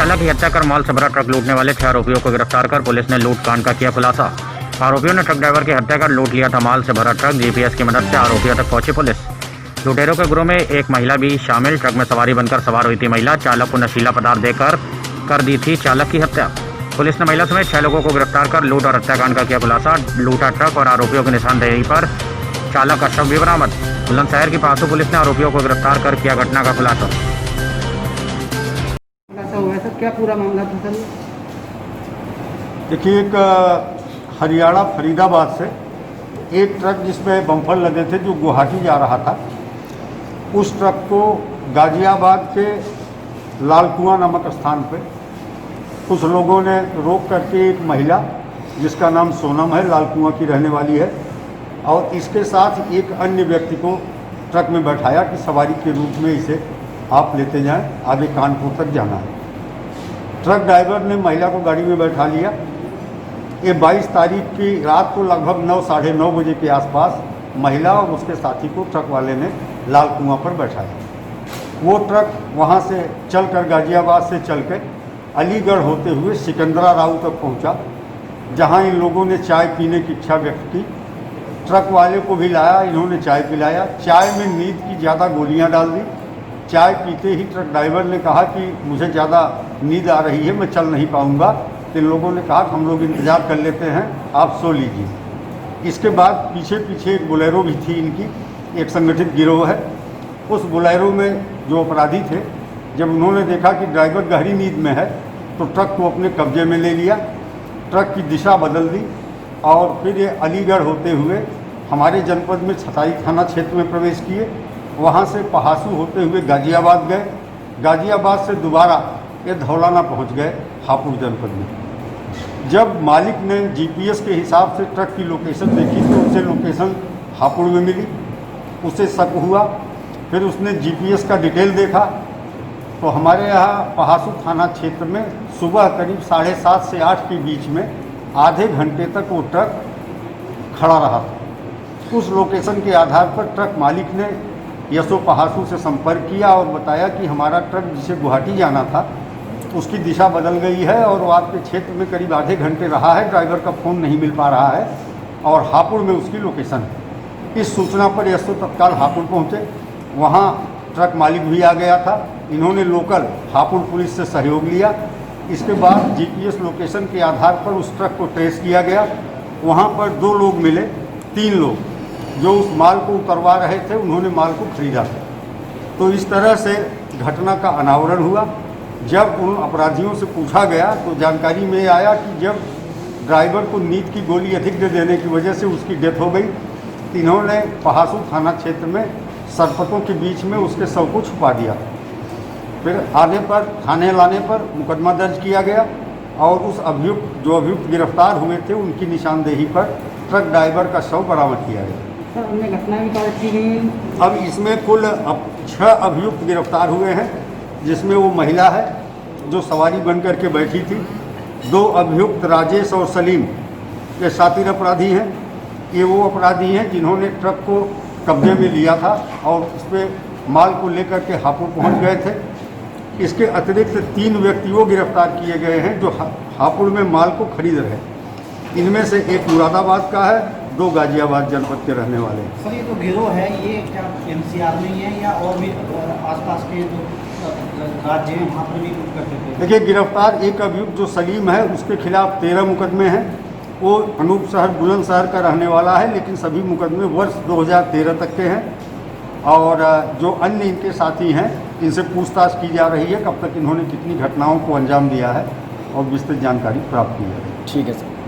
चालक की हत्या कर माल से भरा ट्रक लूटने वाले 6 आरोपियों को गिरफ्तार कर पुलिस ने लूट कांड का किया खुलासा। आरोपियों ने ट्रक ड्राइवर की हत्या कर लूट लिया था माल से भरा ट्रक। जीपीएस की मदद से आरोपियों तक पहुंची पुलिस। लुटेरों के गिरोह में एक महिला भी शामिल। ट्रक में सवारी बनकर सवार हुई थी महिला। चालक को नशीला पदार्थ देकर कर दी थी चालक की हत्या। पुलिस ने महिला समेत 6 लोगों को गिरफ्तार कर लूट और हत्याकांड का किया खुलासा। लूटा ट्रक और आरोपियों की निशानदेही पर चालक का शव भी बरामद। बुलंदशहर की पासू पुलिस ने आरोपियों को गिरफ्तार कर किया घटना का खुलासा। हुआ सर, क्या पूरा मामला था सर? देखिए, एक हरियाणा फरीदाबाद से एक ट्रक जिसमें बम्पर लगे थे जो गुवाहाटी जा रहा था, उस ट्रक को गाजियाबाद के लालकुआं नामक स्थान पे कुछ लोगों ने रोक करके एक महिला जिसका नाम सोनम है, लालकुआं की रहने वाली है, और इसके साथ एक अन्य व्यक्ति को ट्रक में बैठाया कि सवारी के रूप में इसे आप लेते जाएं, आगे कानपुर तक जाना है। ट्रक ड्राइवर ने महिला को गाड़ी में बैठा लिया। ये 22 तारीख की रात को लगभग 9 साढ़े 9 बजे के आसपास महिला और उसके साथी को ट्रक वाले ने लालकुआं पर बैठाया। वो ट्रक वहाँ से चलकर गाजियाबाद से चल के अलीगढ़ होते हुए सिकंदरा राव तक पहुँचा, जहाँ इन लोगों ने चाय पीने की इच्छा व्यक्त की। ट्रक वाले को भी लाया, इन्होंने चाय पिलाया। चाय में नींद की ज़्यादा गोलियाँ डाल दी। चाय पीते ही ट्रक ड्राइवर ने कहा कि मुझे ज़्यादा नींद आ रही है, मैं चल नहीं पाऊँगा। तो इन लोगों ने कहा हम लोग इंतज़ार कर लेते हैं, आप सो लीजिए। इसके बाद पीछे पीछे एक बोलेरो भी थी इनकी, एक संगठित गिरोह है। उस बोलेरो में जो अपराधी थे, जब उन्होंने देखा कि ड्राइवर गहरी नींद में है तो ट्रक को अपने कब्जे में ले लिया। ट्रक की दिशा बदल दी और फिर ये अलीगढ़ होते हुए हमारे जनपद में छताई थाना क्षेत्र में प्रवेश किए। वहाँ से पहासू होते हुए गाजियाबाद गए। गाजियाबाद से दोबारा ये धौलाना पहुँच गए हापुड़ जनपद में। जब मालिक ने जीपीएस के हिसाब से ट्रक की लोकेशन देखी तो उसे लोकेशन हापुड़ में मिली। उसे शक हुआ, फिर उसने जीपीएस का डिटेल देखा तो हमारे यहाँ पहासू थाना क्षेत्र में सुबह करीब 7:30 से 8 के बीच में आधे घंटे तक वो ट्रक खड़ा रहा था। उस लोकेशन के आधार पर ट्रक मालिक ने यसो पहासू से संपर्क किया और बताया कि हमारा ट्रक जिसे गुवाहाटी जाना था उसकी दिशा बदल गई है और वो आपके क्षेत्र में करीब आधे घंटे रहा है, ड्राइवर का फ़ोन नहीं मिल पा रहा है और हापुड़ में उसकी लोकेशन है। इस सूचना पर यसो तत्काल हापुड़ पहुँचे। वहाँ ट्रक मालिक भी आ गया था। इन्होंने लोकल हापुड़ पुलिस से सहयोग लिया। इसके बाद जीपीएस लोकेशन के आधार पर उस ट्रक को ट्रेस किया गया। वहाँ पर 2 लोग मिले, 3 लोग जो उस माल को उतरवा रहे थे, उन्होंने माल को खरीदा था। तो इस तरह से घटना का अनावरण हुआ। जब उन अपराधियों से पूछा गया तो जानकारी में आया कि जब ड्राइवर को नींद की गोली अधिक दे देने की वजह से उसकी डेथ हो गई, इन्होंने पहासू थाना क्षेत्र में सरपतों के बीच में उसके शव को छुपा दिया। फिर आने पर थाने लाने पर मुकदमा दर्ज किया गया और उस अभियुक्त गिरफ्तार हुए थे उनकी निशानदेही पर ट्रक ड्राइवर का शव बरामद किया गया। सर, उनमें घटना भी दर्ज की गई। अब इसमें कुल 6 अभियुक्त गिरफ्तार हुए हैं, जिसमें वो महिला है जो सवारी बन करके बैठी थी। 2 अभियुक्त राजेश और सलीम ये शातिर अपराधी हैं। ये वो अपराधी हैं जिन्होंने ट्रक को कब्जे में लिया था और उस पर माल को लेकर के हापुड़ पहुंच गए थे। इसके अतिरिक्त 3 व्यक्ति वो गिरफ्तार किए गए हैं जो हापुड़ में माल को खरीद रहे हैं। इनमें से एक मुरादाबाद का है, 2 गाजियाबाद जनपद के रहने वाले हैं। सर, ये जो गिरोह है ये क्या एनसीआर में ही है या और भी आसपास के जो राज्य हैं वहाँ पर भी कुछ करते थे? देखिए, गिरफ्तार एक अभियुक्त जो सलीम है उसके खिलाफ 13 मुकदमे हैं। वो अनूप शहर बुलंदशहर का रहने वाला है, लेकिन सभी मुकदमे वर्ष 2013 तक के हैं। और जो अन्य इनके साथी हैं इनसे पूछताछ की जा रही है, कब तक इन्होंने कितनी घटनाओं को अंजाम दिया है और विस्तृत जानकारी प्राप्त की है। ठीक है सर।